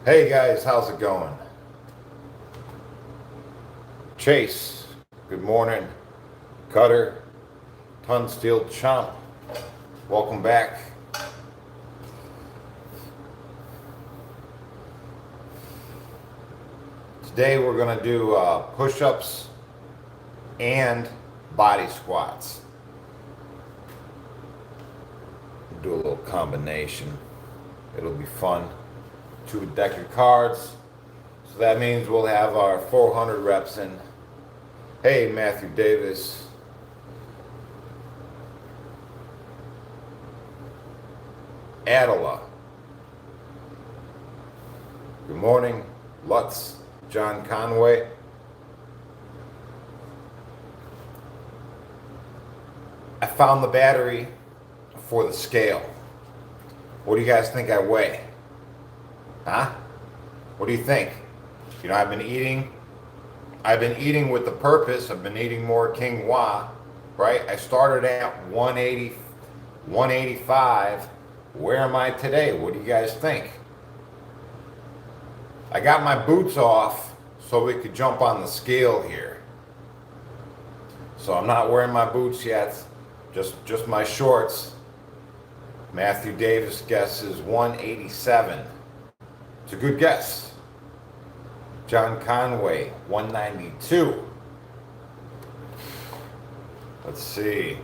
Hey guys, how's it going? Chase, good morning. Cutter, Ton Steel Chomp, welcome back. Today we're going to do push-ups and body squats. Do a little combination. It'll be fun. 2 deck your cards. So that means we'll have our 400 reps in. Hey, Matthew Davis. Adela. Good morning. Lutz. John Conway. I found the battery for the scale. What do you guys think I weigh? Huh? What do you think? You know, I've been eating with the purpose. I've been eating more quinoa, right? I started at 180, 185. Where am I today? What do you guys think? I got my boots off so we could jump on the scale here. So I'm not wearing my boots yet, just my shorts. Matthew Davis guesses 187. It's a good guess. John Conway, 192. Let's see.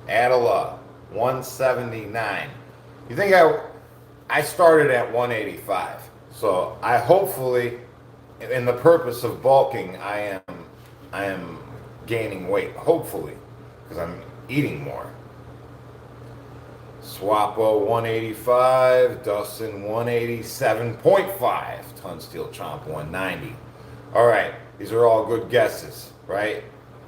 Adela, 179. You think I started at 185. So I hopefully, in the purpose of bulking, I am gaining weight. Hopefully, because I'm eating more. Swapo 185, Dustin 187.5, Ton Steel Chomp 190. All right, these are all good guesses, right?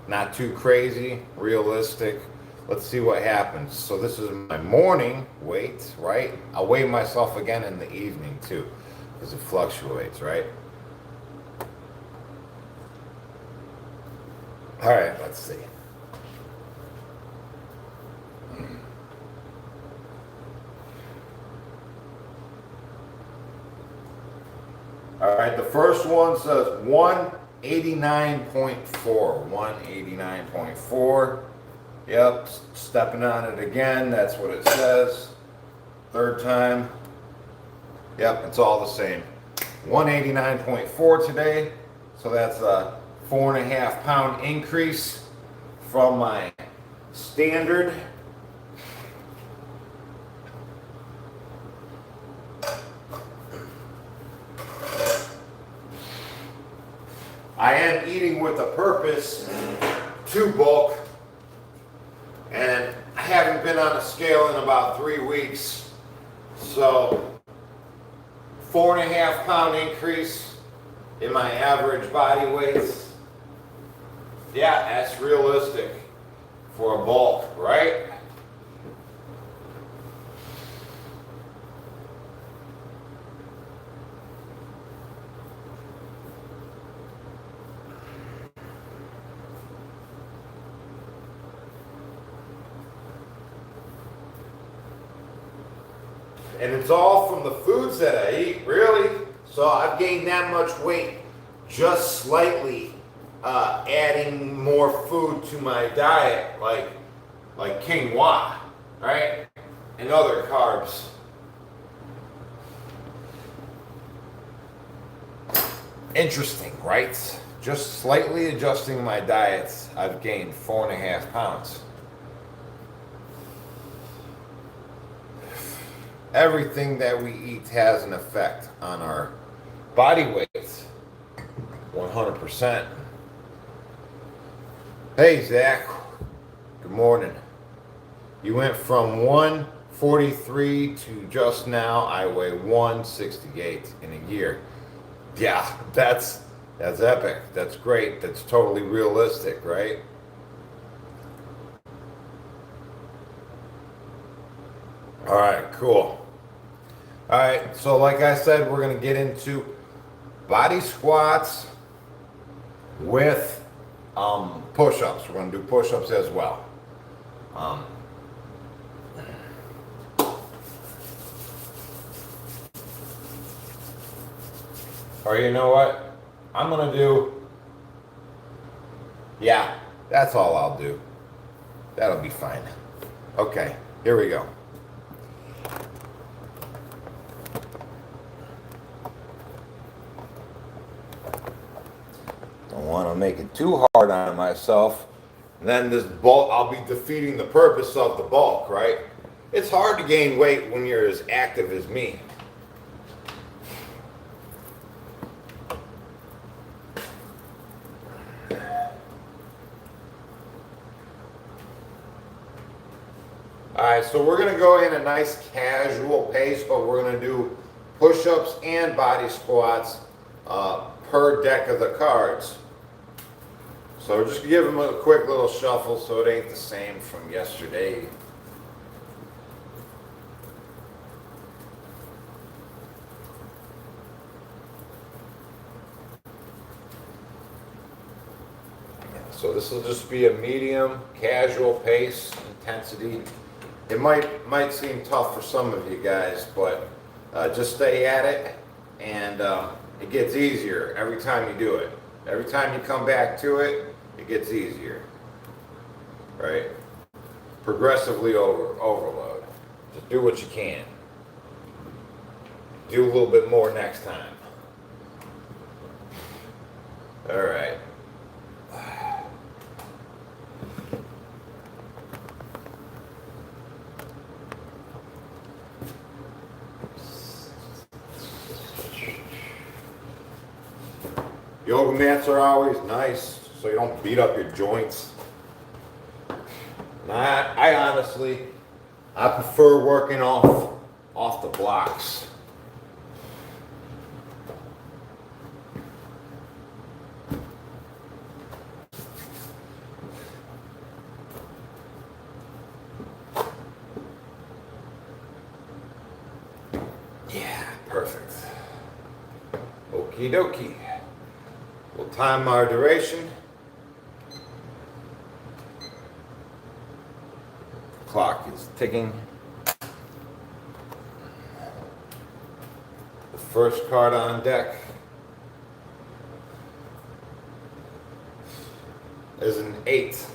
Not too crazy, realistic. Let's see what happens. So this is my morning weight, right? I'll weigh myself again in the evening too, because it fluctuates, right? All right, let's see. All right, the first one says 189.4. 189.4. Yep, stepping on it again. That's what it says. Third time. Yep, it's all the same. 189.4 today. So that's a 4.5 pound increase from my standard. I am eating with a purpose to bulk, and I haven't been on a scale in about 3 weeks, so 4.5 pound increase in my average body weight. Yeah, that's realistic for a bulk, right? And it's all from the foods that I eat, really. So I've gained that much weight just slightly, adding more food to my diet, like quinoa, right? And other carbs. Interesting, right? Just slightly adjusting my diet, I've gained 4.5 pounds. Everything that we eat has an effect on our body weight. 100%. Hey, Zach. Good morning. You went from 143 to just now, I weigh 168 in a year. Yeah, that's epic. That's great. That's totally realistic, right? All right, cool. All right, so like I said, we're going to get into body squats with push-ups. We're going to do push-ups as well. Or you know what? I'm gonna do, yeah, that's all I'll do. That'll be fine. Okay, here we go. Don't want to make it too hard on myself. And then this bulk, I'll be defeating the purpose of the bulk, right? It's hard to gain weight when you're as active as me. All right, so we're gonna go in a nice casual pace, but we're gonna do push-ups and body squats per deck of the cards. So just give them a quick little shuffle so it ain't the same from yesterday. So this will just be a medium, casual pace, intensity. It might seem tough for some of you guys, but just stay at it, and it gets easier every time you do it. Every time you come back to it, it gets easier, right? Progressively overload. Just do what you can. Do a little bit more next time. All right. Yoga mats are always nice, so you don't beat up your joints. And I honestly, I prefer working off the blocks. Yeah, perfect. Okie dokie. We'll time our duration. Clock is ticking. The first card on deck is an 8.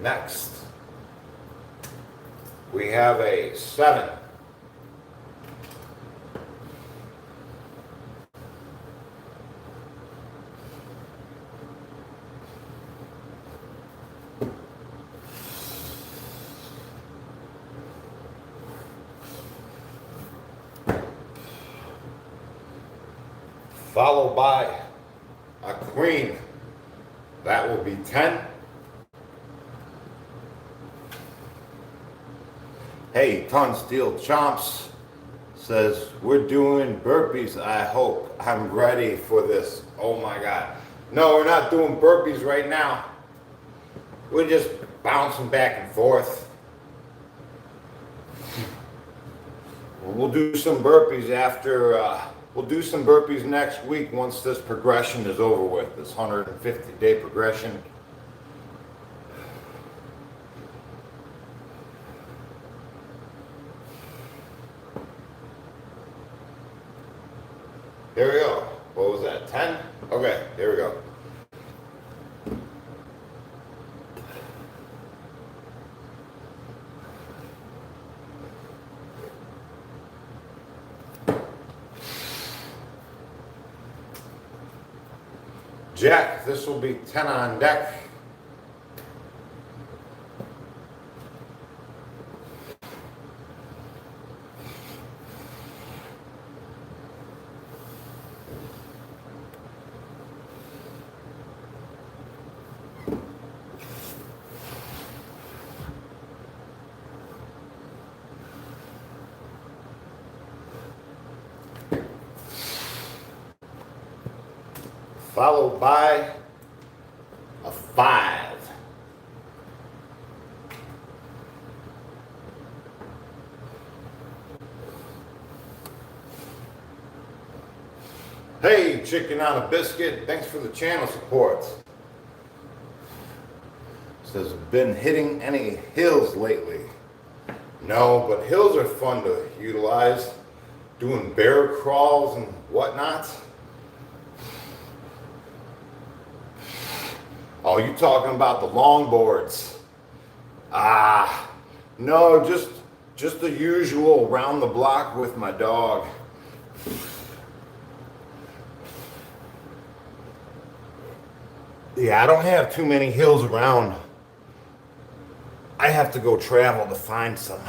Next, we have a 7. Followed by a queen. That will be 10. Hey, Ton Steel Chomps says, we're doing burpees, I hope. I'm ready for this. Oh my God. No, we're not doing burpees right now. We're just bouncing back and forth. We'll do some burpees we'll do some burpees next week once this progression is over with, this 150-day progression. Here we go. What was that, 10? Okay, here we go. Jack, this will be 10 on deck. Followed by a 5. Hey, chicken on a biscuit. Thanks for the channel support. Says, been hitting any hills lately? No, but hills are fun to utilize. Doing bear crawls and whatnot. Oh, you talking about the longboards? No, just the usual round the block with my dog. Yeah, I don't have too many hills around. I have to go travel to find some.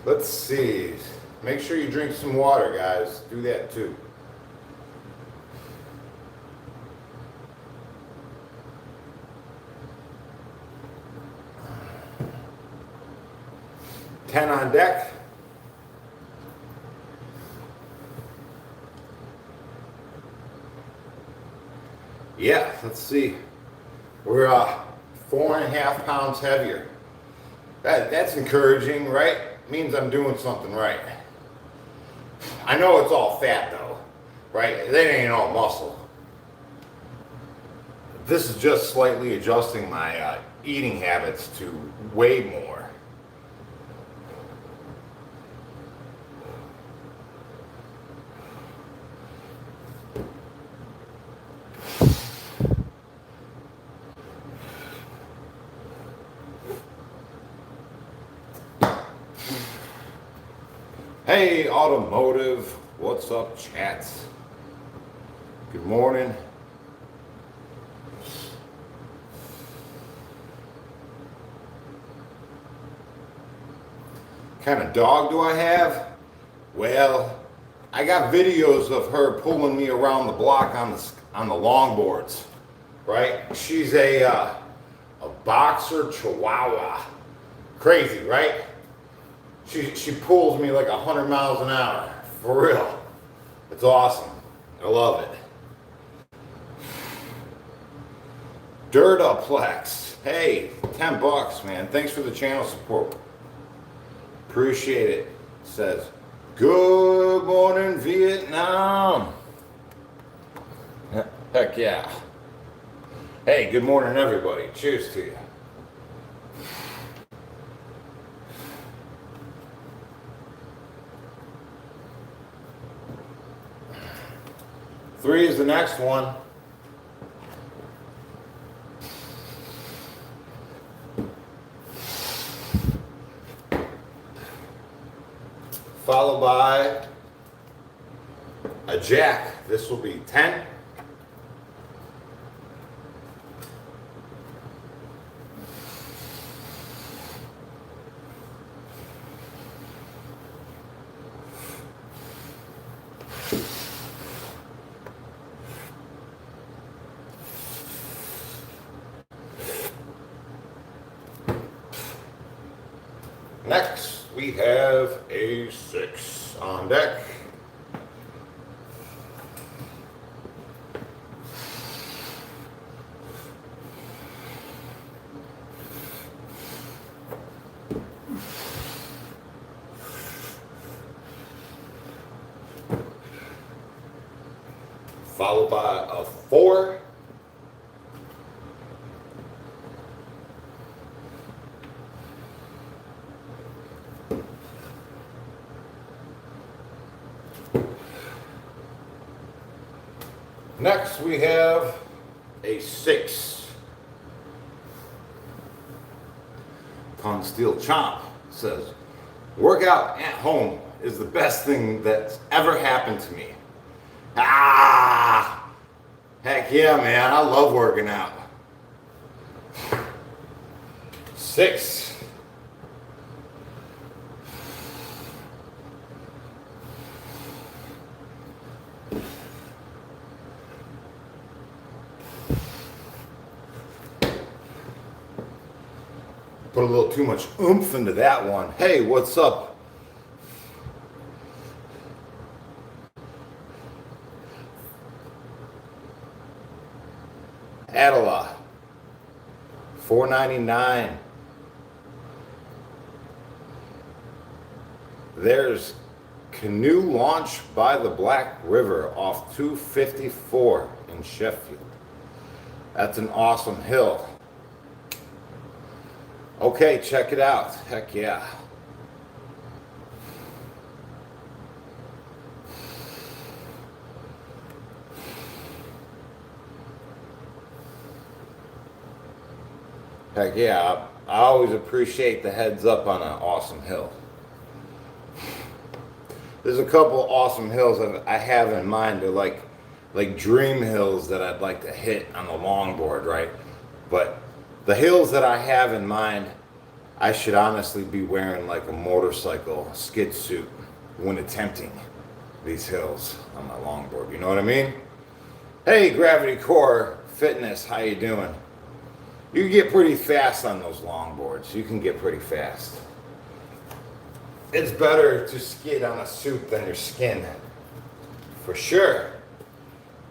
Let's see. Make sure you drink some water, guys. Do that too. Ten on deck. Yeah, let's see. We're 4.5 pounds heavier. That's encouraging, right? Means I'm doing something right. I know it's all fat though, right? That ain't all muscle. This is just slightly adjusting my eating habits to weigh more. Hey, automotive, what's up, chats? Good morning. What kind of dog do I have? Well, I got videos of her pulling me around the block on the longboards, right? She's a boxer Chihuahua. Crazy, right? She pulls me like 100 miles an hour, for real. It's awesome. I love it. Dirtaplex. Hey, $10, man. Thanks for the channel support. Appreciate it. Says, good morning, Vietnam. Heck yeah. Hey, good morning, everybody. Cheers to you. Three is the next one. Followed by a jack. This will be 10. Next, we have a 6 on deck. Followed by a 4. Next, we have a 6. Tongue Steel Chomp says, workout at home is the best thing that's ever happened to me. Heck yeah, man. I love working out. 6. Put a little too much oomph into that one. Hey, what's up? Adela, $4.99. There's canoe launch by the Black River off 254 in Sheffield. That's an awesome hill. Okay, check it out. Heck yeah. Heck yeah. I always appreciate the heads up on an awesome hill. There's a couple awesome hills that I have in mind. They're like dream hills that I'd like to hit on the longboard, right? But the hills that I have in mind, I should honestly be wearing like a motorcycle skid suit when attempting these hills on my longboard. You know what I mean? Hey, Gravity Core Fitness, how you doing? You can get pretty fast on those longboards. You can get pretty fast. It's better to skid on a suit than your skin, for sure.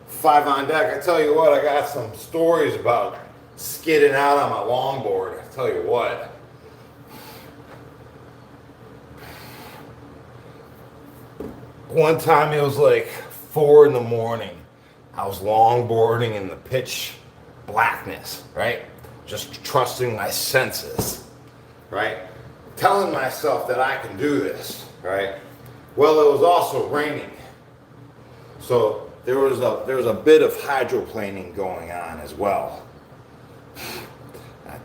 5 on deck. I tell you what, I got some stories about skidding out on my longboard. I tell you what. One time it was like 4 in the morning. I was longboarding in the pitch blackness, right? Just trusting my senses, right? Telling myself that I can do this, right? Well, it was also raining. So there was a bit of hydroplaning going on as well.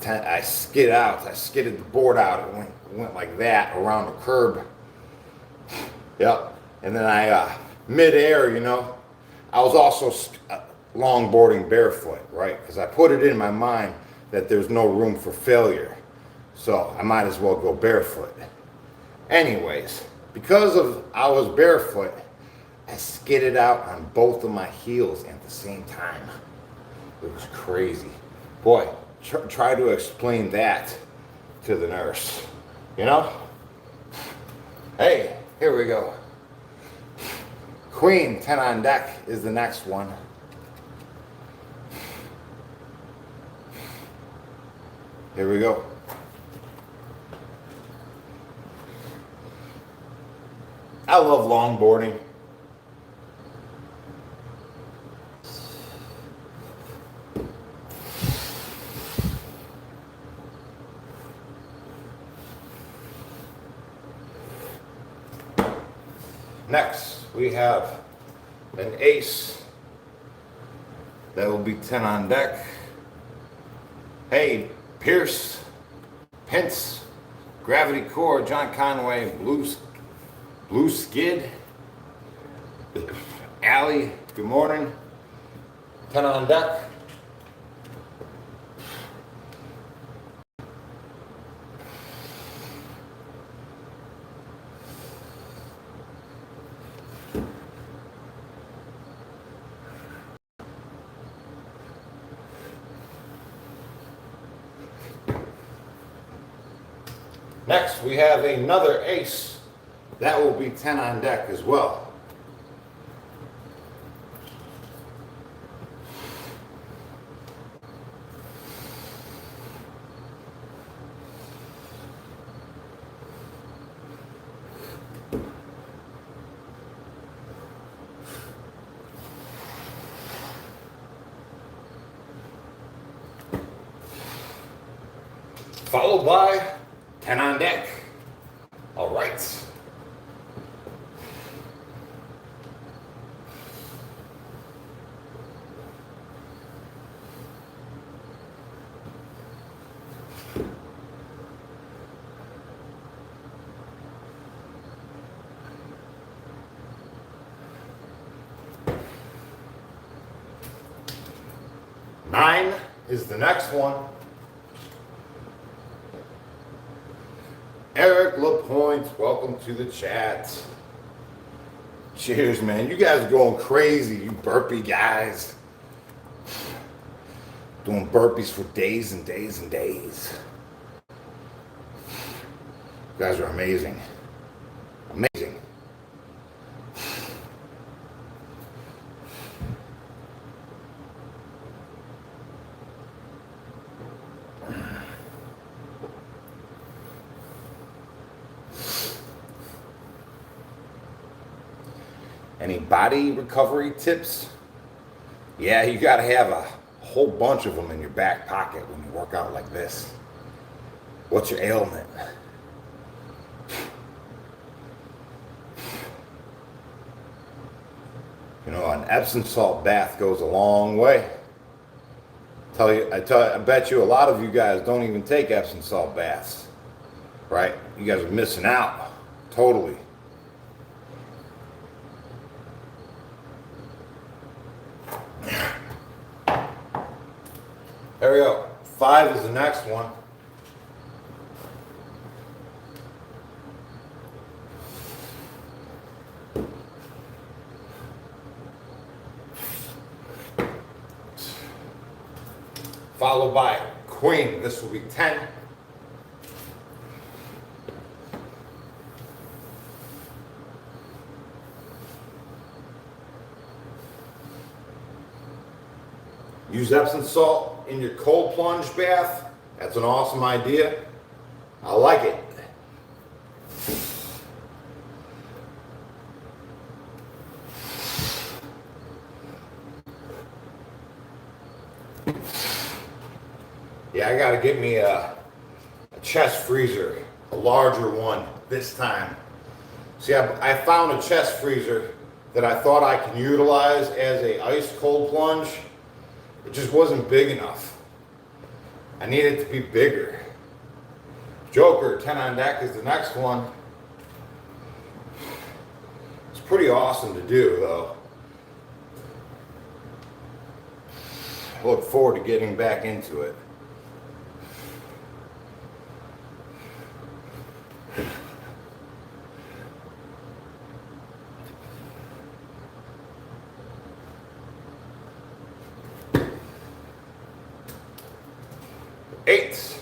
I skidded the board out. It went like that around the curb. Yep. And then mid-air, I was also longboarding barefoot, right? Because I put it in my mind that there's no room for failure. So I might as well go barefoot. Anyways, because I was barefoot, I skidded out on both of my heels at the same time. It was crazy. Boy, try to explain that to the nurse, Hey, here we go. Queen, 10 on deck is the next one. Here we go. I love longboarding. Next, we have an ace that will be 10 on deck. Hey, Pierce, Pence, Gravity Core, John Conway, Blue Skid, Allie, good morning. 10 on deck. Next, we have another ace. That will be 10 on deck as well. Followed by 10 on deck. All right. Nine is the next one. Eric LaPointe, welcome to the chat. Cheers, man. You guys are going crazy, you burpee guys. Doing burpees for days and days and days. You guys are amazing. Amazing. Any body recovery tips? Yeah, you got to have a whole bunch of them in your back pocket when you work out like this. What's your ailment? You know, an Epsom salt bath goes a long way. I bet you a lot of you guys don't even take Epsom salt baths, right? You guys are missing out, totally. There we go. 5 is the next one. Followed by queen. This will be 10. Use Epsom salt in your cold plunge bath. That's an awesome idea. I like it. Yeah, I gotta get me a chest freezer, a larger one this time. See, I found a chest freezer that I thought I can utilize as a ice cold plunge. It just wasn't big enough. I need it to be bigger. Joker, 10 on deck is the next one. It's pretty awesome to do though. I look forward to getting back into it. Eight.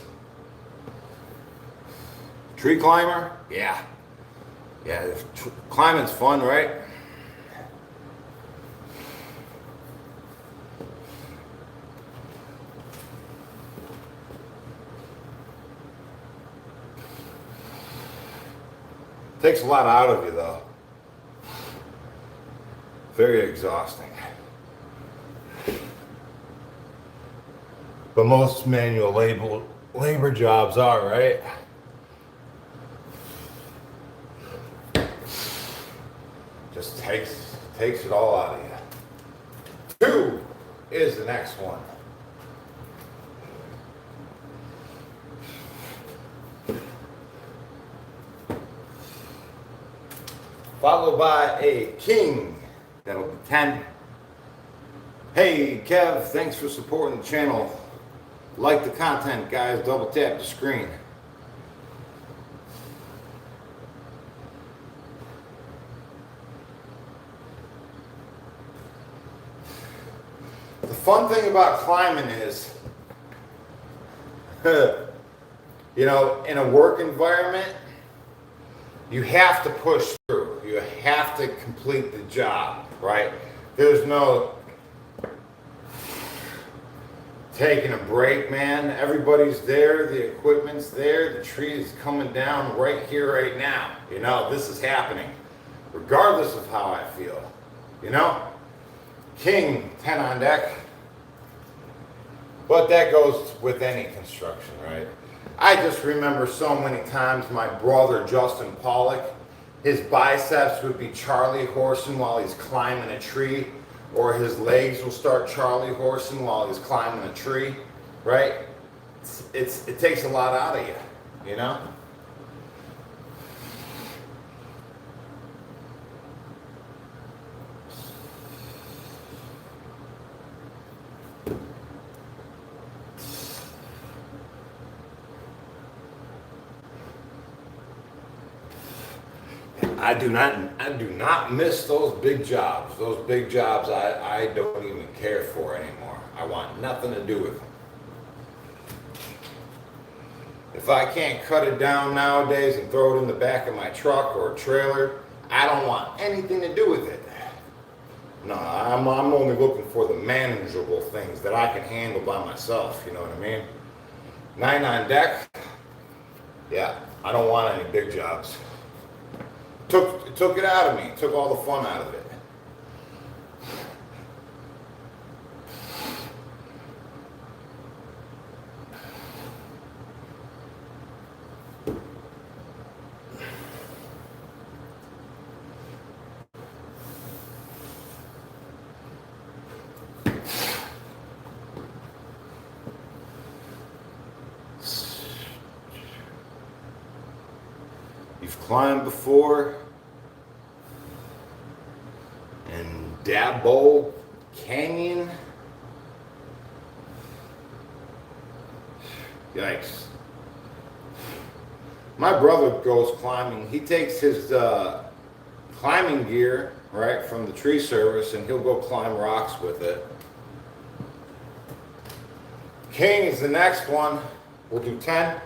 Tree climber? Yeah. Yeah, climbing's fun, right? Takes a lot out of you though. Very exhausting. But most manual labor jobs are, right? Just takes it all out of you. 2 is the next one. Followed by a king. That'll be 10. Hey Kev, thanks for supporting the channel. Like the content, guys. Double tap the screen. The fun thing about climbing is, you know, in a work environment, you have to push through. You have to complete the job, right? There's no taking a break, man. Everybody's there, the equipment's there, the tree is coming down right here, right now. You know, this is happening, regardless of how I feel. You know? King, 10 on deck. But that goes with any construction, right? I just remember so many times my brother, Justin Pawlak, his biceps would be Charlie horsing while he's climbing a tree, or his legs will start Charlie horsing while he's climbing a tree, right? It takes a lot out of you, you know? I do not miss those big jobs. Those big jobs I don't even care for anymore. I want nothing to do with them. If I can't cut it down nowadays and throw it in the back of my truck or trailer, I don't want anything to do with it. No, I'm only looking for the manageable things that I can handle by myself, you know what I mean? 9 on deck, yeah, I don't want any big jobs. Took it out of me, took all the fun out of it. You've climbed before in Dabo Canyon. Yikes. My brother goes climbing. He takes his climbing gear, right, from the tree service, and he'll go climb rocks with it. King is the next one. We'll do 10.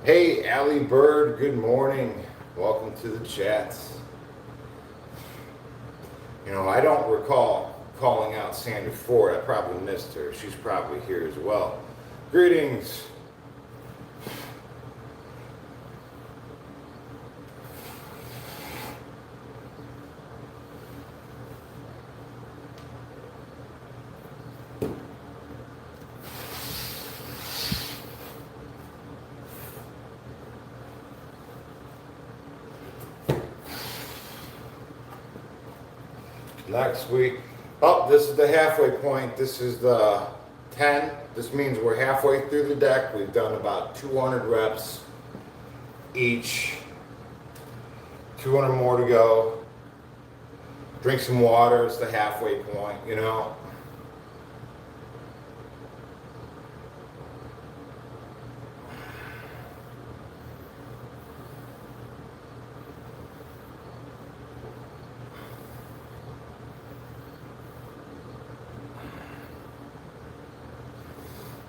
Hey, Allie Bird, good morning. Welcome to the chats. You know, I don't recall calling out Sandy Ford. I probably missed her. She's probably here as well. Greetings. Next week, this is the halfway point. This is the 10. This means we're halfway through the deck. We've done about 200 reps each. 200 more to go. Drink some water. It's the halfway point, you know.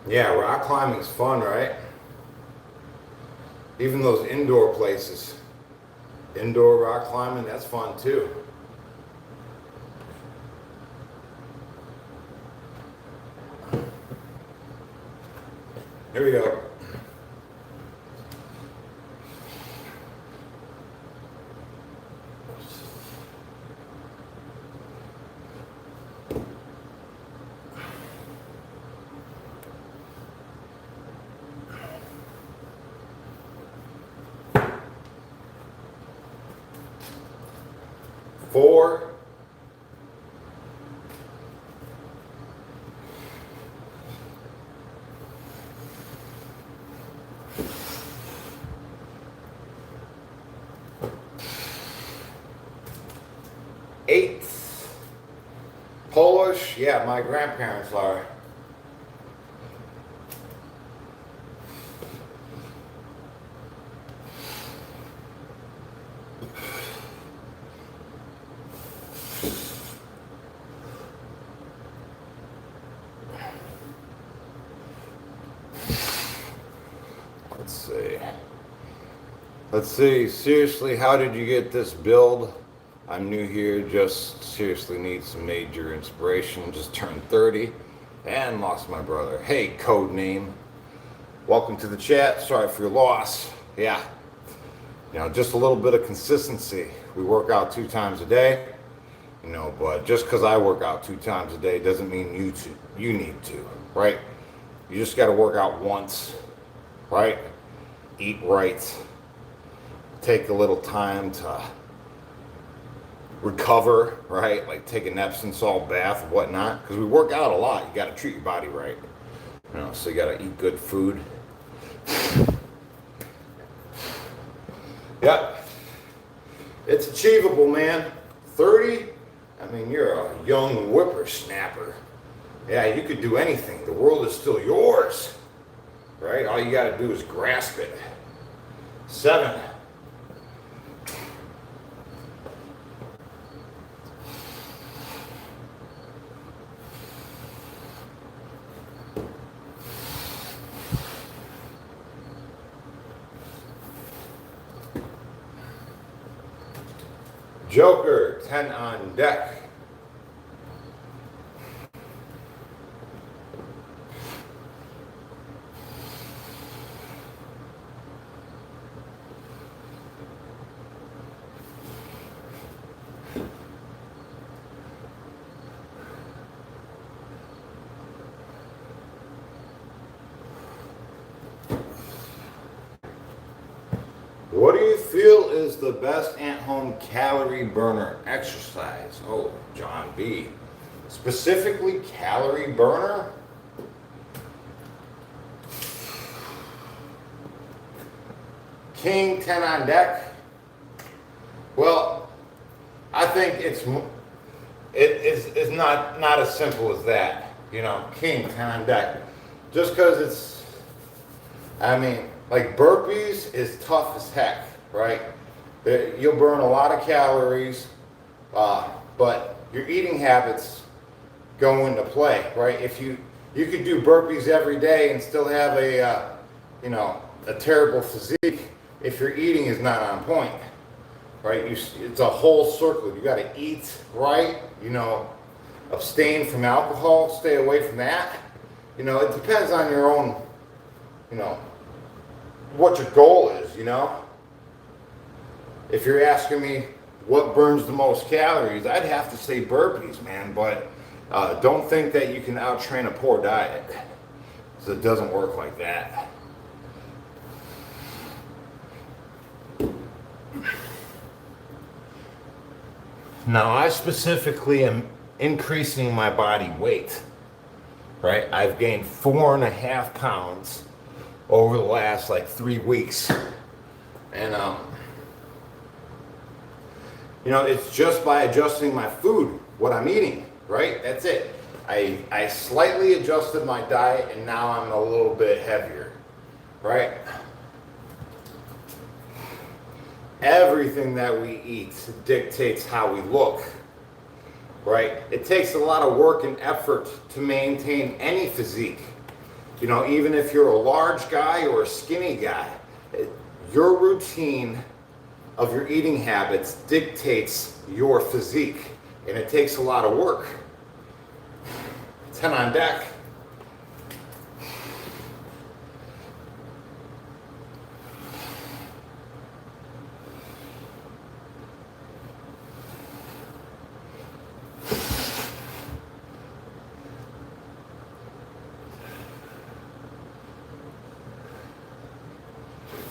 Yeah, rock climbing's fun, right? Even those indoor places. Indoor rock climbing, that's fun too. Here we go. Four, eight, Polish, yeah, my grandparents are. Let's see, seriously, how did you get this build? I'm new here, just seriously need some major inspiration. Just turned 30 and lost my brother. Hey, code name. Welcome to the chat. Sorry for your loss. Yeah, you know, just a little bit of consistency. We work out 2 times a day, you know, but just because I work out 2 times a day doesn't mean you need to, right? You just got to work out once, right? Eat right. Take a little time to recover, right? Like take an Epsom salt bath and whatnot. Because we work out a lot. You got to treat your body right. You know, so you got to eat good food. Yep. It's achievable, man. 30? I mean, you're a young whippersnapper. Yeah, you could do anything. The world is still yours, right? All you got to do is grasp it. 7. Joker, 10 on deck. What do you feel is the best at-home calorie burner exercise? Oh, John B. Specifically calorie burner? King 10 on deck. Well, I think it's not as simple as that. You know, King 10 on deck. Just because it's, I mean, like burpees is tough as heck, right? You'll burn a lot of calories, but your eating habits go into play, right? If you could do burpees every day and still have a a terrible physique if your eating is not on point, right? It's a whole circle. You got to eat right, abstain from alcohol, stay away from that. It depends on your own, what your goal is, If you're asking me what burns the most calories, I'd have to say burpees, man, but don't think that you can out-train a poor diet, because it doesn't work like that. Now, I specifically am increasing my body weight, right? I've gained 4.5 pounds over the last 3 weeks. And, it's just by adjusting my food, what I'm eating, right? That's it. I slightly adjusted my diet and now I'm a little bit heavier, right? Everything that we eat dictates how we look, right? It takes a lot of work and effort to maintain any physique. Even if you're a large guy or a skinny guy, your routine of your eating habits dictates your physique, and it takes a lot of work. 10 on deck.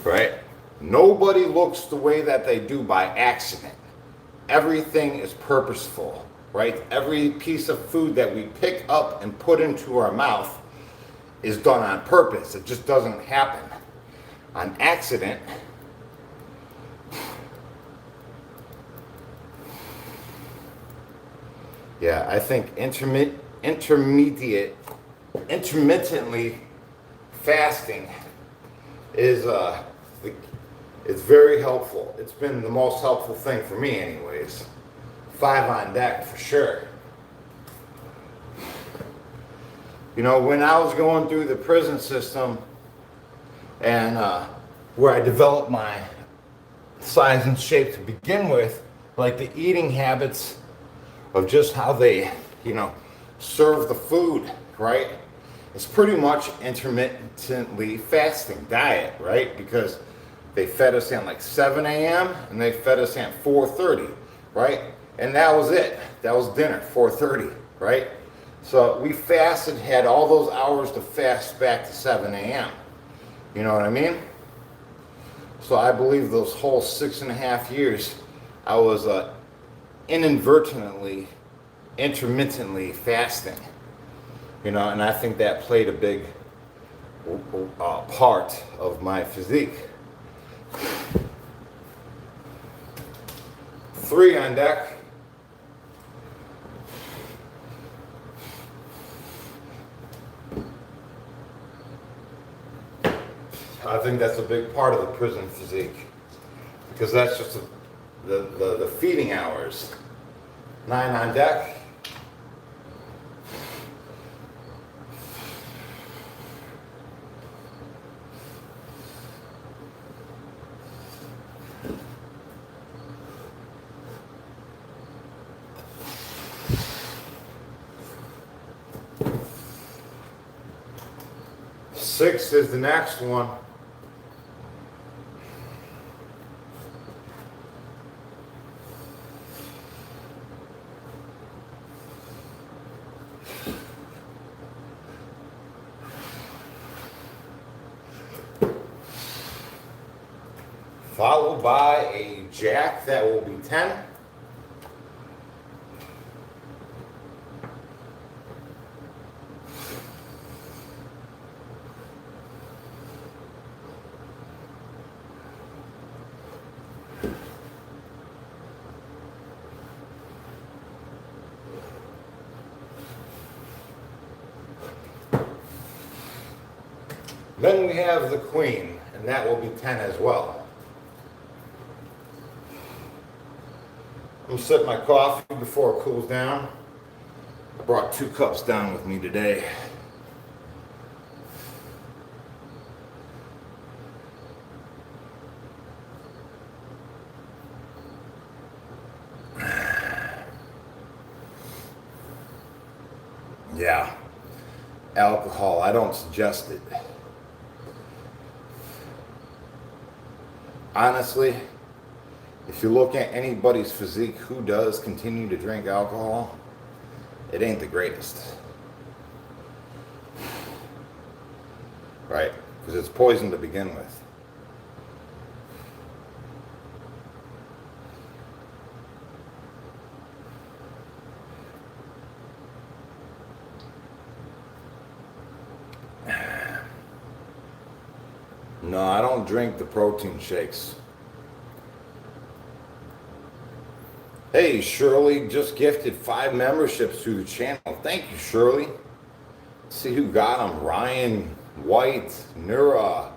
Right? Nobody looks the way that they do by accident. Everything is purposeful, right? Every piece of food that we pick up and put into our mouth is done on purpose. It just doesn't happen on accident. Yeah, I think intermittently fasting is it's very helpful. It's been the most helpful thing for me anyways. 5 on deck for sure. When I was going through the prison system and where I developed my size and shape to begin with, like the eating habits of just how they, serve the food, right? It's pretty much intermittently fasting diet, right? Because they fed us at 7 a.m. and they fed us at 4:30, right? And that was it. That was dinner, 4:30, right? So we fasted, had all those hours to fast back to 7 a.m. You know what I mean? So I believe those whole 6.5 years, I was inadvertently, intermittently fasting. And I think that played a big part of my physique. 3 on deck. I think that's a big part of the prison physique, because that's just the feeding hours. 9 on deck. Six is the next one. Followed by a jack that will be 10. Then we have the queen, and that will be 10 as well. I'm gonna sip my coffee before it cools down. I brought 2 cups down with me today. Yeah, alcohol, I don't suggest it. Honestly, if you look at anybody's physique who does continue to drink alcohol, it ain't the greatest. Right? Because it's poison to begin with. No, I don't drink the protein shakes. Hey, Shirley just gifted 5 memberships to the channel. Thank you, Shirley. Let's see who got them. Ryan White, Nura,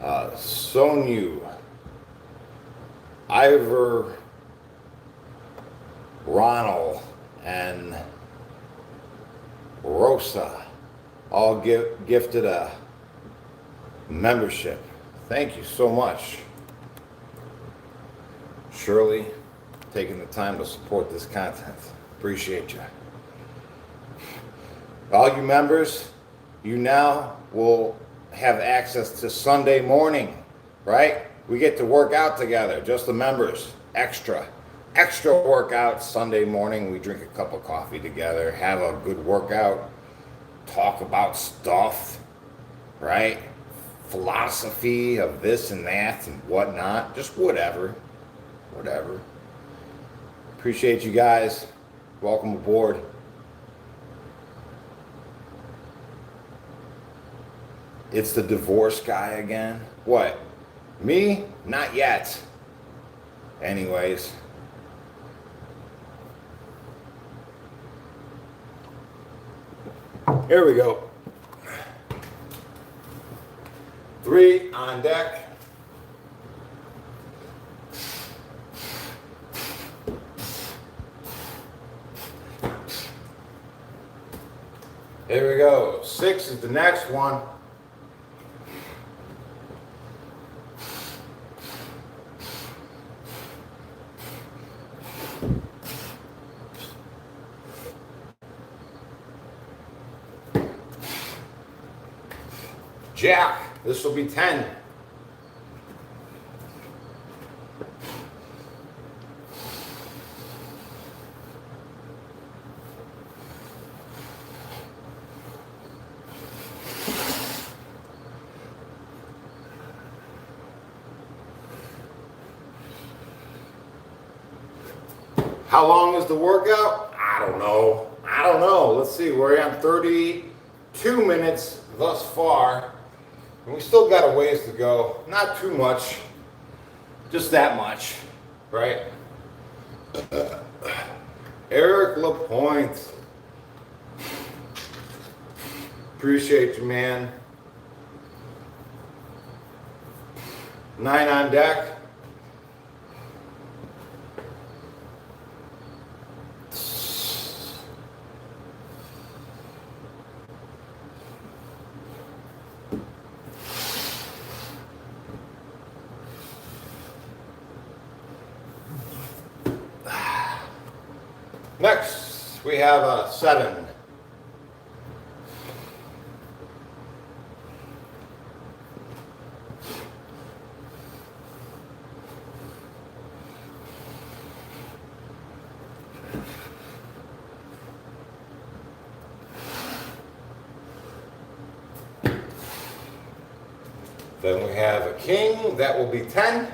Sonyu, Ivor, Ronald, and Rosa all gifted a membership. Thank you so much, Shirley, taking the time to support this content. Appreciate you. All you members, you now will have access to Sunday morning, right? We get to work out together, just the members. Extra workout Sunday morning. We drink a cup of coffee together, have a good workout, talk about stuff, right? Philosophy of this and that and whatnot, just whatever. Appreciate you guys. Welcome aboard. It's the divorce guy again. What? Me? Not yet. Anyways. Here we go. 3 on deck. Here we go. 6 is the next one. Jack, this will be 10. How long is the workout? I don't know. Let's see, we're at 32 minutes thus far. And we still got a ways to go. Not too much. Just that much. Right? Eric LaPointe. Appreciate you, man. 9 on deck. Next, we have a 7. Then we have a king, that will be 10.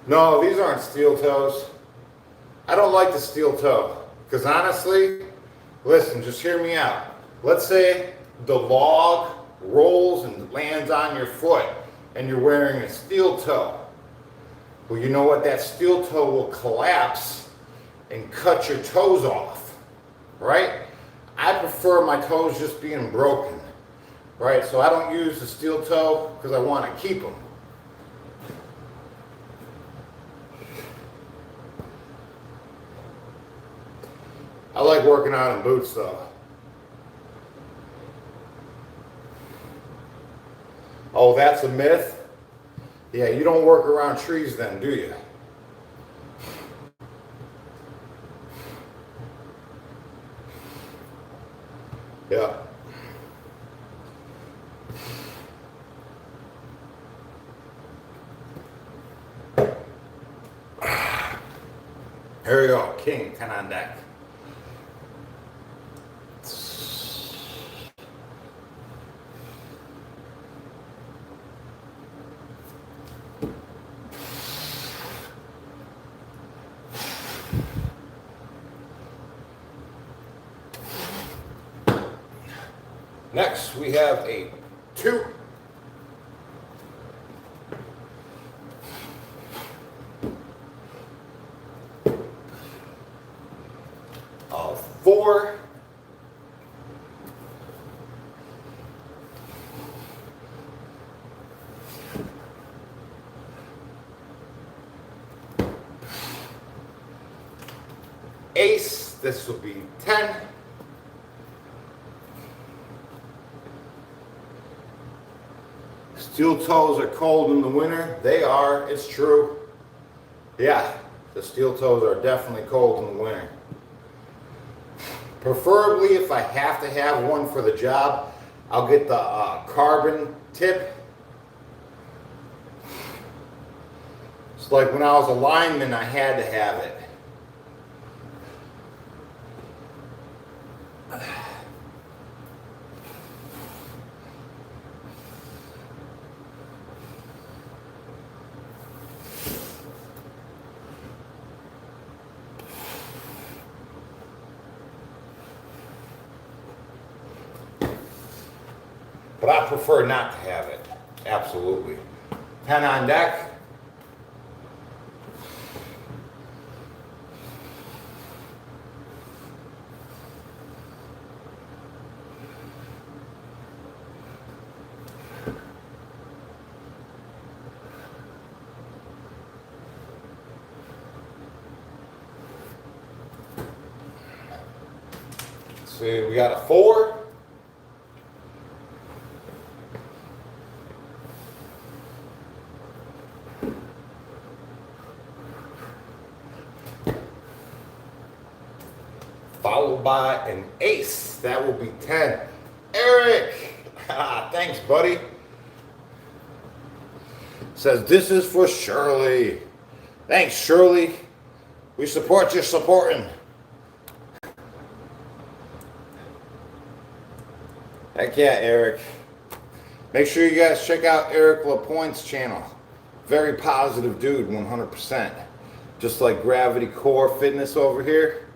No, these aren't steel toes. I don't like the steel toe because honestly, listen, just hear me out. Let's say the log rolls and lands on your foot and you're wearing a steel toe. Well, you know what? That steel toe will collapse and cut your toes off, right? I prefer my toes just being broken, right? So I don't use the steel toe because I want to keep them. I like working out in boots though. Oh, that's a myth? Yeah, you don't work around trees then, do you? Yeah. Here we go, king, 10 on deck. Next, we have a 2. A 4. Ace, this will be 10. Steel toes are cold in the winter. They are, it's true. Yeah, the steel toes are definitely cold in the winter. Preferably, if I have to have one for the job, I'll get the carbon tip. It's like when I was a lineman, I had to have it. But I prefer not to have it. Absolutely. 10 on deck. See, we got a 4. Followed by an ace. That will be 10. Eric! Thanks, buddy. Says, this is for Shirley. Thanks, Shirley. We support you supporting. Heck yeah, Eric. Make sure you guys check out Eric LaPointe's channel. Very positive dude, 100%. Just like Gravity Core Fitness over here.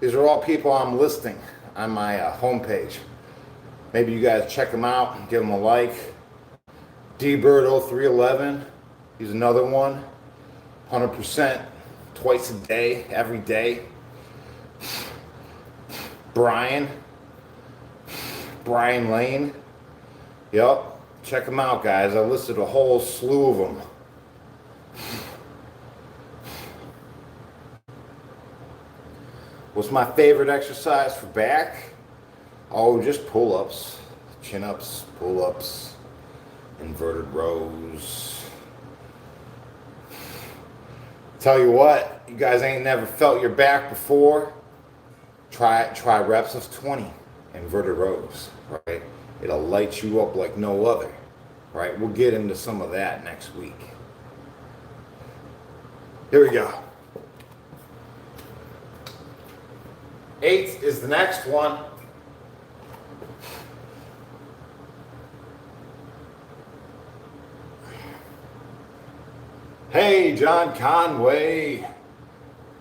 These are all people I'm listing on my homepage. Maybe you guys check them out and give them a like. DBird0311, he's another one. 100% twice a day, every day. Brian Lane. Yep, check them out, guys. I listed a whole slew of them. What's my favorite exercise for back? Oh, just pull-ups, chin-ups, pull-ups, inverted rows. Tell you what, you guys ain't never felt your back before. Try reps of 20 inverted rows, right? It'll light you up like no other, right? We'll get into some of that next week. Here we go. 8 is the next one. Hey, John Conway.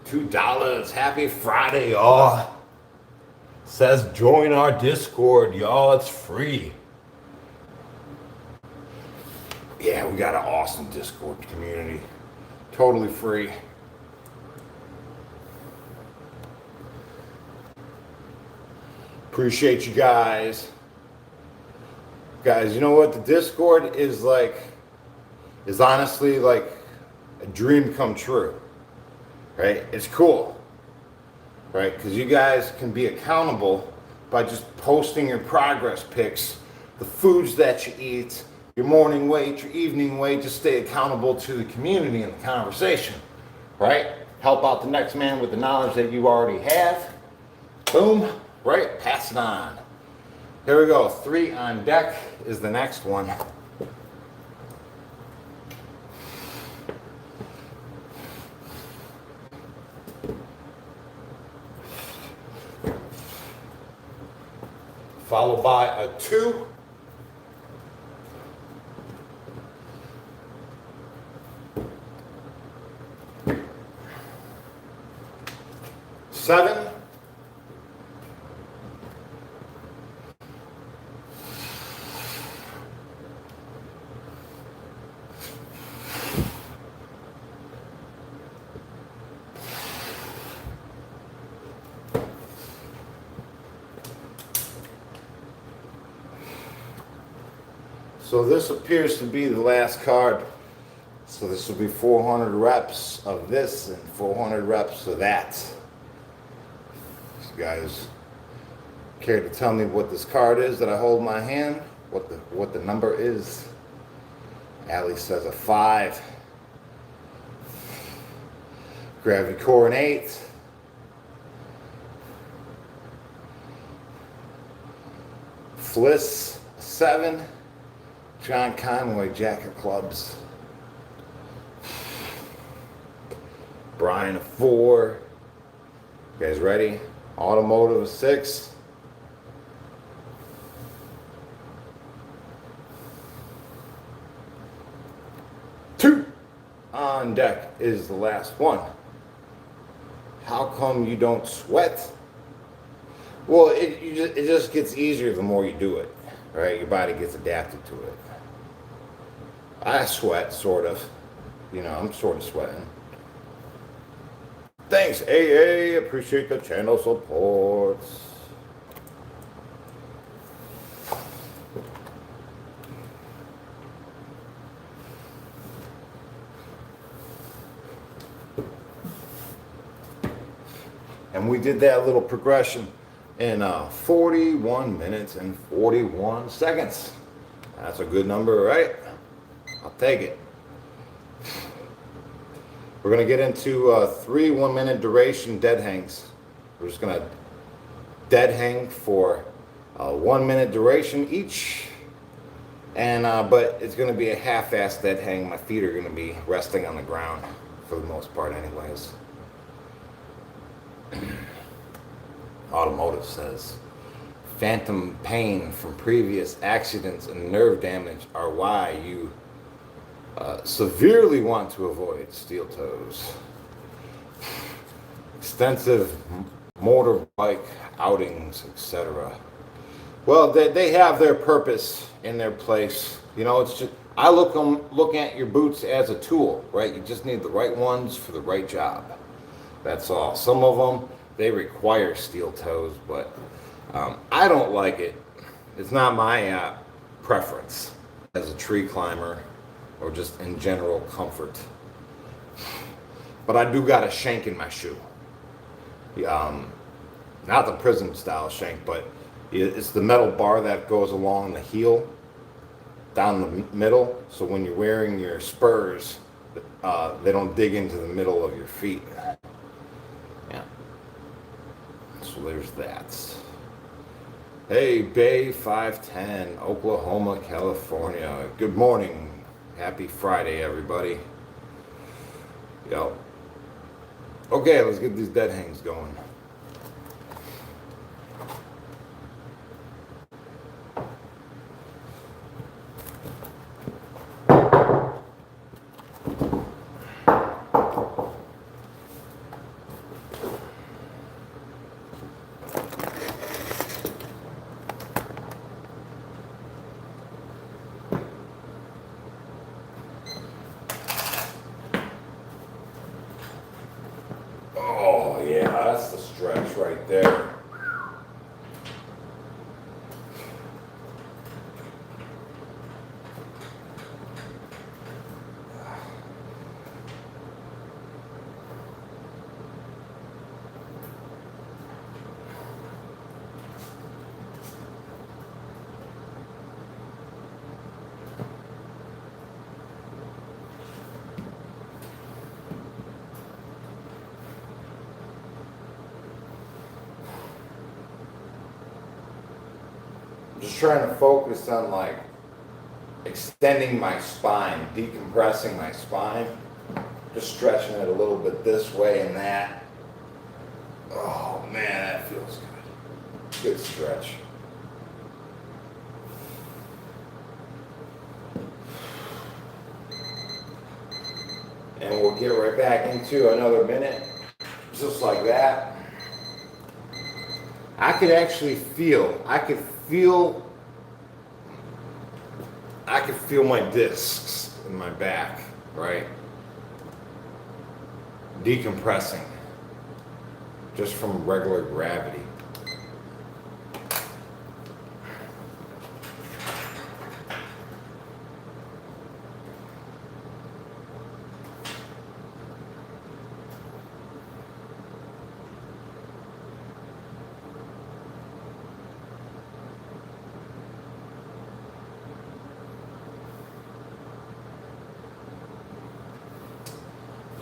$2. Happy Friday, y'all. Says join our Discord, y'all. It's free. Yeah, we got an awesome Discord community. Totally free. Appreciate you guys. Guys, you know what? The Discord is honestly like a dream come true. Right? It's cool. Right? Because you guys can be accountable by just posting your progress pics, the foods that you eat, your morning weight, your evening weight, just stay accountable to the community and the conversation. Right? Help out the next man with the knowledge that you already have. Boom. Right? Pass it on. Here we go. 3 on deck is the next one. Followed by a 2. Seven. So this appears to be the last card. So this will be 400 reps of this and 400 reps of that. So guys, care to tell me what this card is that I hold in my hand? What the number is? Allie says a 5. Gravity Core an 8. Fliss a 7. John Conway, Jack of Clubs. Brian, a 4. You guys ready? Automotive, a 6. Two on deck is the last one. How come you don't sweat? Well, it just gets easier the more you do it, right? Your body gets adapted to it. I sweat, sort of. You know, I'm sort of sweating. Thanks, AA. Appreciate the channel support. And we did that little progression in 41 minutes and 41 seconds. That's a good number, right? I'll take it. We're going to get into 3 1-minute duration dead hangs. We're just going to dead hang for 1 minute duration each. And but it's going to be a half-assed dead hang. My feet are going to be resting on the ground for the most part anyways. Automotive says, phantom pain from previous accidents and nerve damage are why you severely want to avoid steel toes. Extensive motorbike outings, etc. Well, they have their purpose in their place. You know, it's just, I look at your boots as a tool, right? You just need the right ones for the right job. That's all. Some of them, they require steel toes, but I don't like it. It's not my preference as a tree climber or just in general comfort. But I do got a shank in my shoe. Not the prism style shank, but it's the metal bar that goes along the heel down the middle. So when you're wearing your spurs, they don't dig into the middle of your feet. Yeah. So there's that. Hey, Bay 510, Oklahoma, California. Good morning. Happy Friday, everybody. Yo. Okay, let's get these dead hangs going. Oh yeah, that's the stretch right there. I'm just trying to focus on like extending my spine, decompressing my spine, just stretching it a little bit this way and that. Oh man, that feels good. Good stretch. And we'll get right back into another minute, just like that. I could actually feel, I could feel my discs in my back, right? Decompressing just from regular gravity.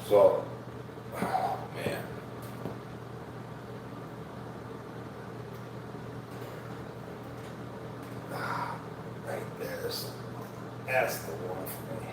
So, oh man. Right there. That's the one for me.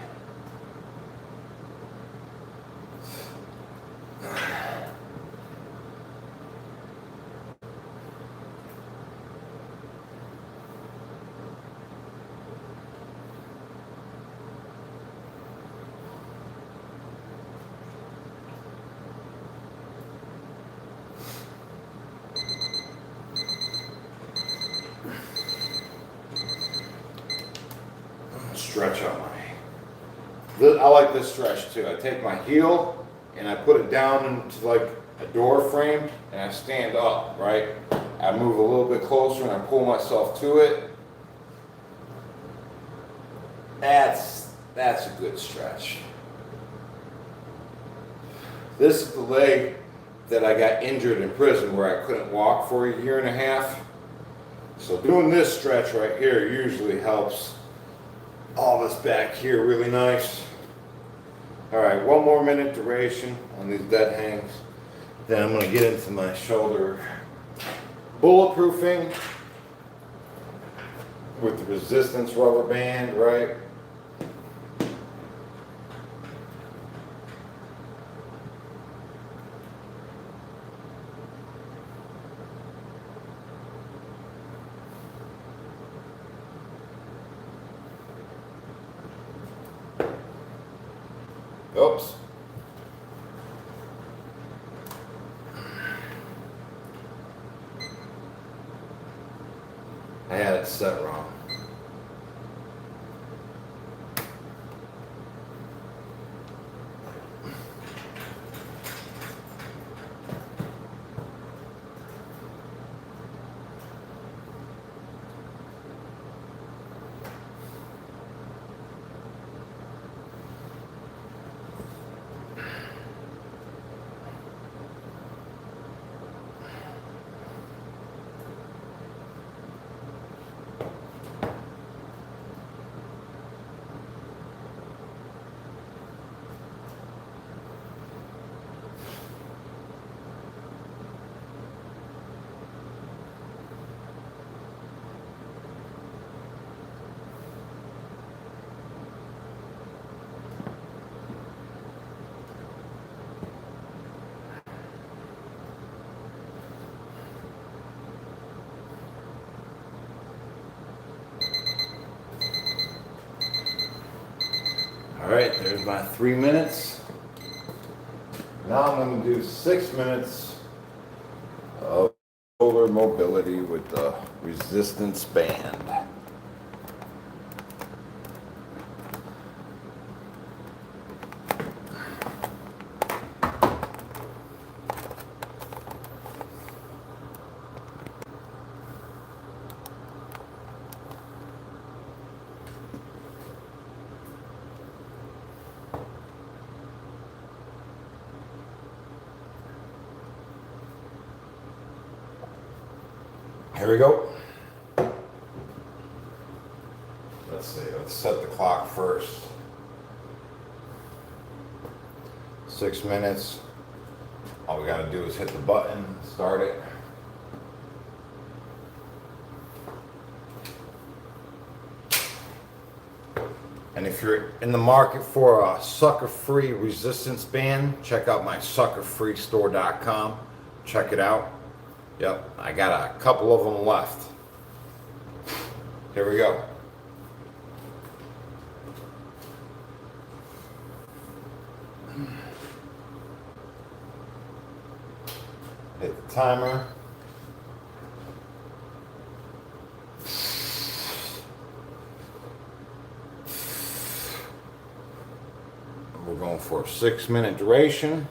Stretch out my. I like this stretch too. I take my heel and I put it down into like a door frame and I stand up, right? I move a little bit closer and I pull myself to it. That's a good stretch. This is the leg that I got injured in prison where I couldn't walk for a year and a half. So doing this stretch right here usually helps all this back here really nice. All right, 1 more minute duration on these dead hangs. Then I'm gonna get into my shoulder bulletproofing with the resistance rubber band, right? Oops. I had it set wrong. All right, there's my 3 minutes. Now I'm going to do 6 minutes of shoulder mobility with the resistance band. Here we go. Let's see, let's set the clock first. 6 minutes. All we gotta do is hit the button, start it. And if you're in the market for a sucker-free resistance band, check out my suckerfreestore.com. Check it out. Yep, I got a couple of them left. Here we go. Hit the timer. We're going for a 6-minute duration.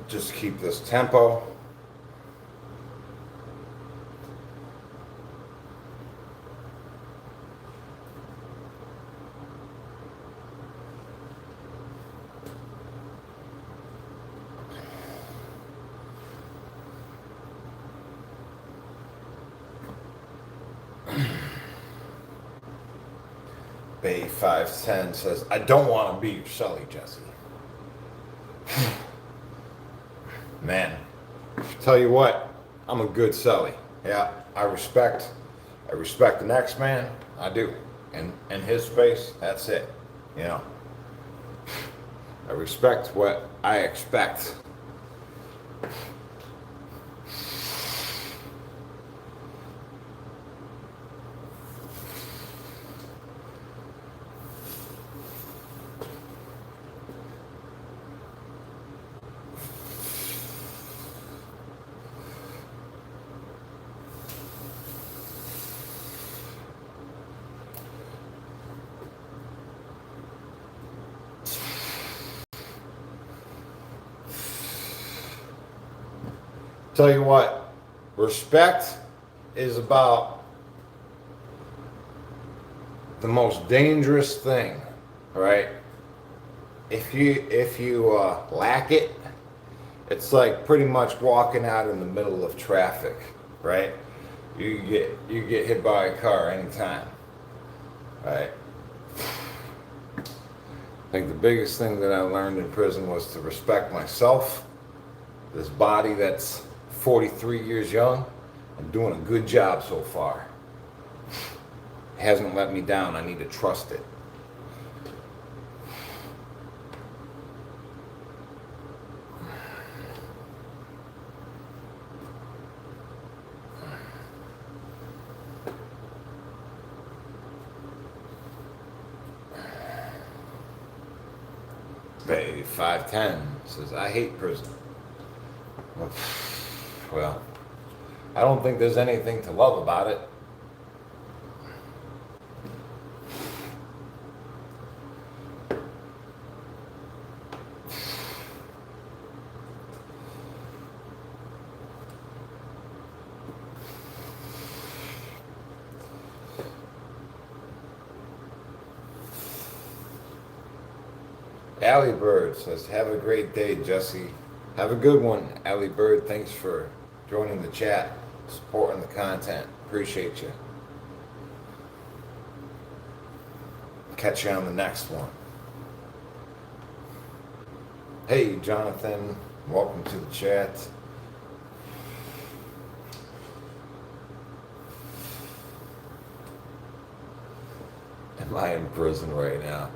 Just keep this tempo. Bay 510 says, I don't want to be your Sully, Jesse. Man, tell you what, I'm a good Sully. Yeah, I respect the next man. I do. And in his space, that's it. You know. I respect what I expect. Tell you what, respect is about the most dangerous thing, right? If you lack it, it's like pretty much walking out in the middle of traffic, right? You get hit by a car anytime, right? I think the biggest thing that I learned in prison was to respect myself, this body that's 43 years young. I'm doing a good job so far. It hasn't let me down. I need to trust it. Bay 510 says, I hate prison. Well, I don't think there's anything to love about it. Allie Bird says, have a great day, Jesse. Have a good one, Allie Bird. Thanks for joining the chat, supporting the content. Appreciate you. Catch you on the next one. Hey, Jonathan. Welcome to the chat. Am I in prison right now?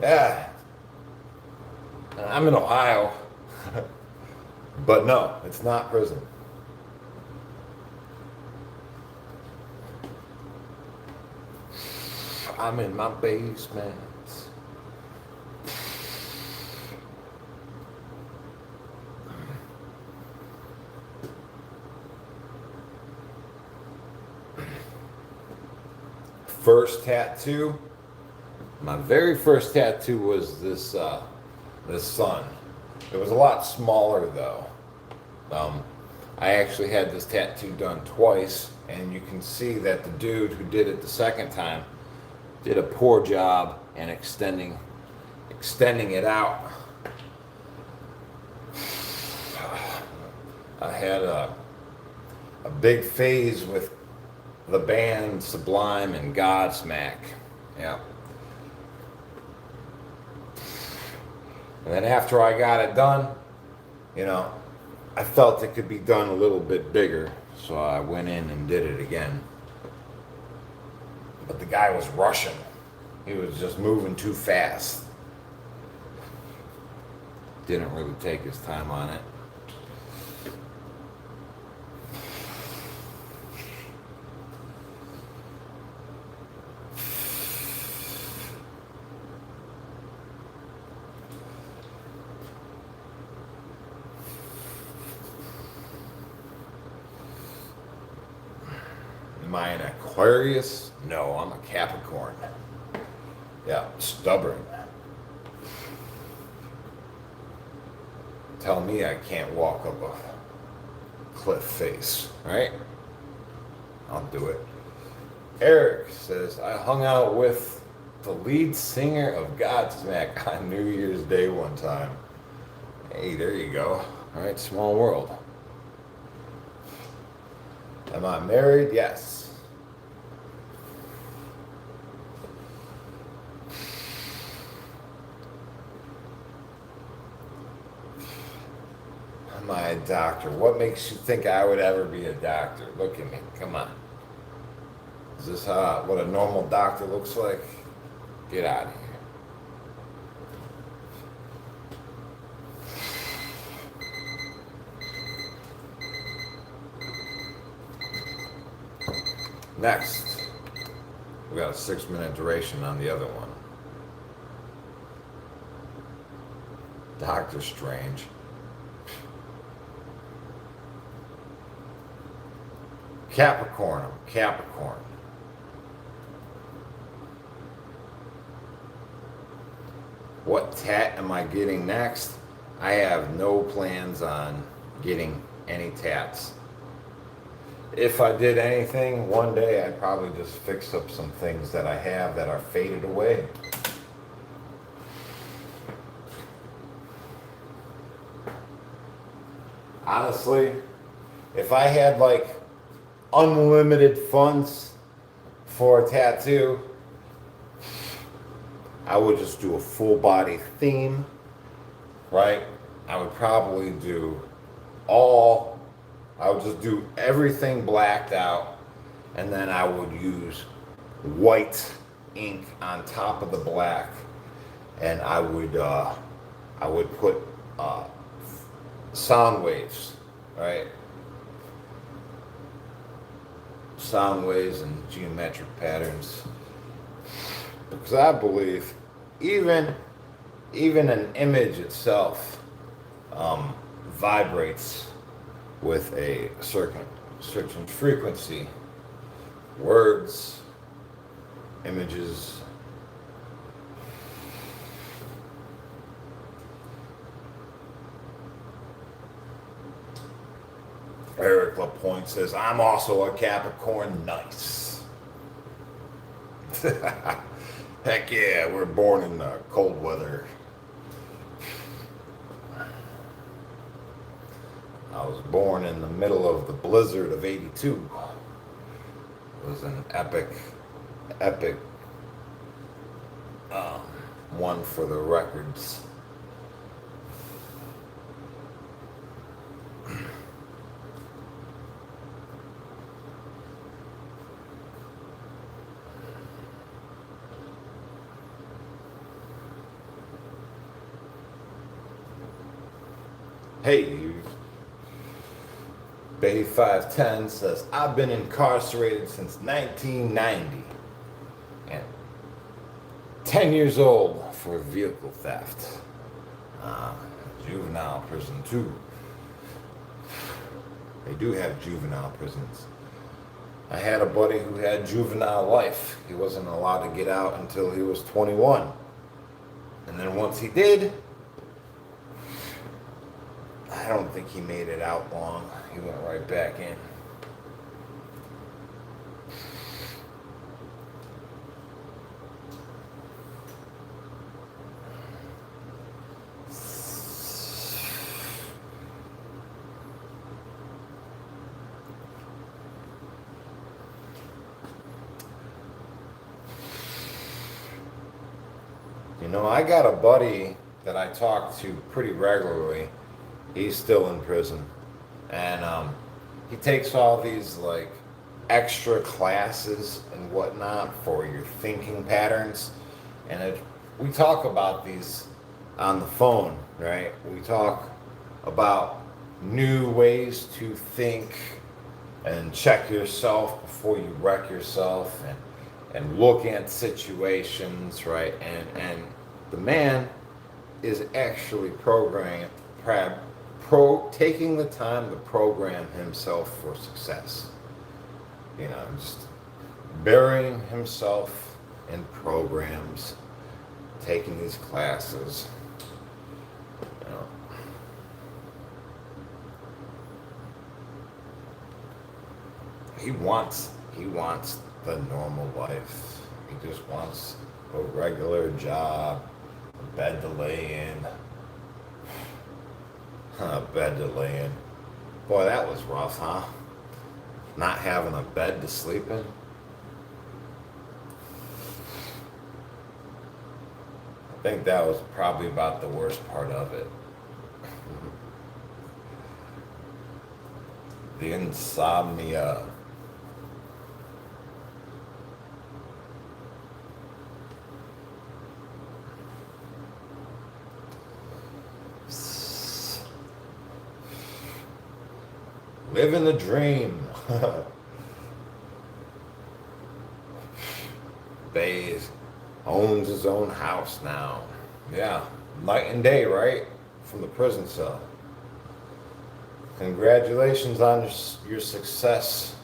Yeah. I'm in Ohio. But no, it's not prison. I'm in my basement. First tattoo. My very first tattoo was this sun. It was a lot smaller though. I actually had this tattoo done twice, and you can see that the dude who did it the second time did a poor job in extending it out. I had a big phase with the band Sublime and Godsmack. Yeah. And then after I got it done, you know, I felt it could be done a little bit bigger, so I went in and did it again. But the guy was rushing. He was just moving too fast. Didn't really take his time on it. Am I an Aquarius? No, I'm a Capricorn. Yeah, stubborn. Tell me I can't walk up a cliff face, right? I'll do it. Eric says, I hung out with the lead singer of Godsmack on New Year's Day one time. Hey, there you go. All right, small world. Am I married? Yes. Am I a doctor? What makes you think I would ever be a doctor? Look at me. Come on. Is this what a normal doctor looks like? Get out of here. Next, we got a 6-minute duration on the other one. Doctor Strange. Capricorn, I'm Capricorn. What tat am I getting next? I have no plans on getting any tats. If I did anything, one day I'd probably just fix up some things that I have that are faded away. Honestly, if I had like unlimited funds for a tattoo, I would just do a full body theme, right? I would probably do I would just do everything blacked out, and then I would use white ink on top of the black, and I would put sound waves, right? Sound waves and geometric patterns, because I believe even an image itself vibrates with a certain frequency. Words, images. Eric LaPointe says, I'm also a Capricorn. Nice. Heck yeah, we're born in cold weather. I was born in the middle of the blizzard of '82. It was an epic one for the records. Hey, you. Bay 510 says, I've been incarcerated since 1990 and 10 years old for vehicle theft. Juvenile prison too. They do have juvenile prisons. I had a buddy who had juvenile life. He wasn't allowed to get out until he was 21. And then once he did, I don't think he made it out long. He went right back in. I got a buddy that I talk to pretty regularly. He's still in prison, and he takes all these like extra classes and whatnot for your thinking patterns, and we talk about these on the phone, right? We talk about new ways to think and check yourself before you wreck yourself, and look at situations, right? And the man is actually taking the time to program himself for success. Just burying himself in programs, taking these classes. You know, he wants the normal life. He just wants a regular job, a bed to lay in. A bed to lay in. Boy, that was rough, huh? Not having a bed to sleep in. I think that was probably about the worst part of it. The insomnia. Living the dream. Bays owns his own house now. Yeah, night and day, right? From the prison cell. Congratulations on your success.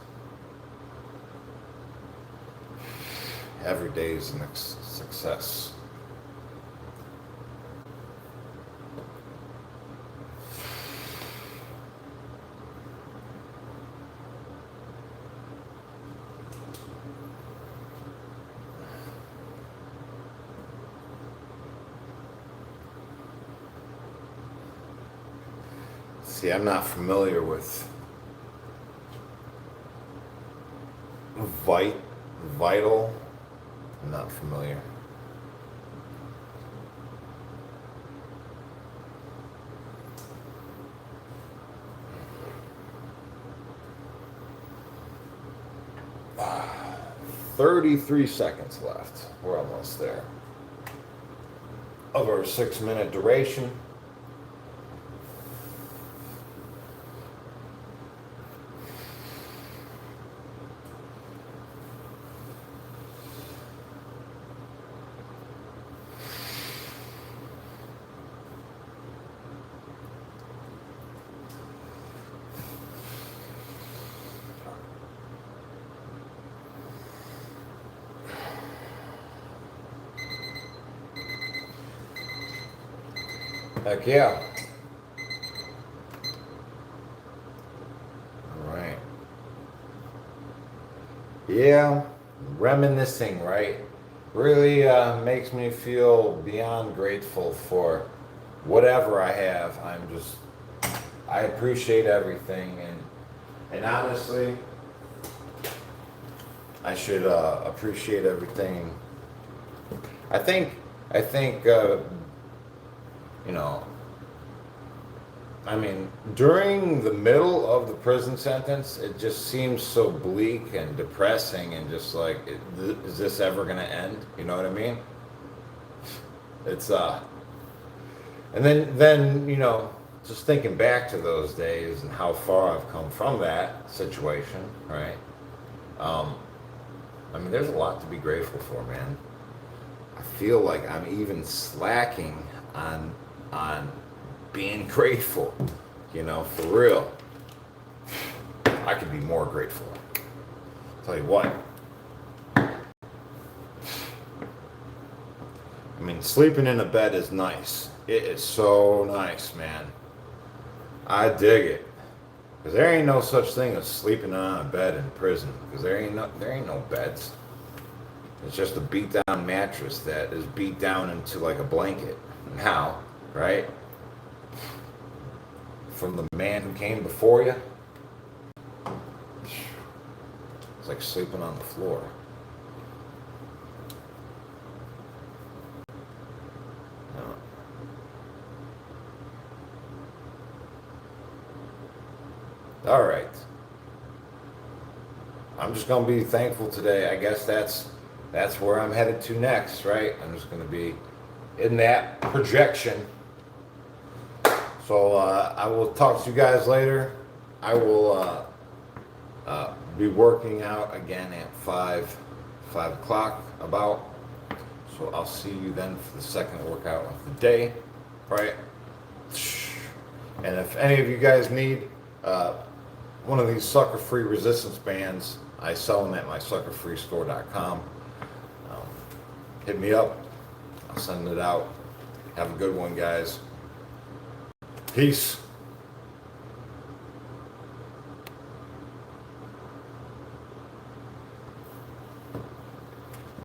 Every day is a success. See, I'm not familiar with vital. I'm not familiar. Ah, 33 seconds left. We're almost there. Of our 6-minute duration. Heck yeah. All right. Yeah, reminiscing, right? Really makes me feel beyond grateful for whatever I have. I appreciate everything, and honestly, I should appreciate everything. I think, you know, I mean, during the middle of the prison sentence, it just seems so bleak and depressing, and just like, is this ever gonna end? You know what I mean? It's and then just thinking back to those days and how far I've come from that situation, right? I mean, there's a lot to be grateful for, man. I feel like I'm even slacking on being grateful, for real. I could be more grateful. Tell you what. I mean, sleeping in a bed is nice. It is so nice, man. I dig it. Because there ain't no such thing as sleeping on a bed in prison. Because there ain't no beds. It's just a beat down mattress that is beat down into like a blanket. Now, right? From the man who came before you. It's like sleeping on the floor. All right. I'm just gonna be thankful today. I guess that's where I'm headed to next, right? I'm just gonna be in that projection. So I will talk to you guys later. I will be working out again at 5 o'clock about. So I'll see you then for the second workout of the day, right? And if any of you guys need one of these sucker-free resistance bands, I sell them at my suckerfreestore.com. Hit me up. I'll send it out. Have a good one, guys. Peace.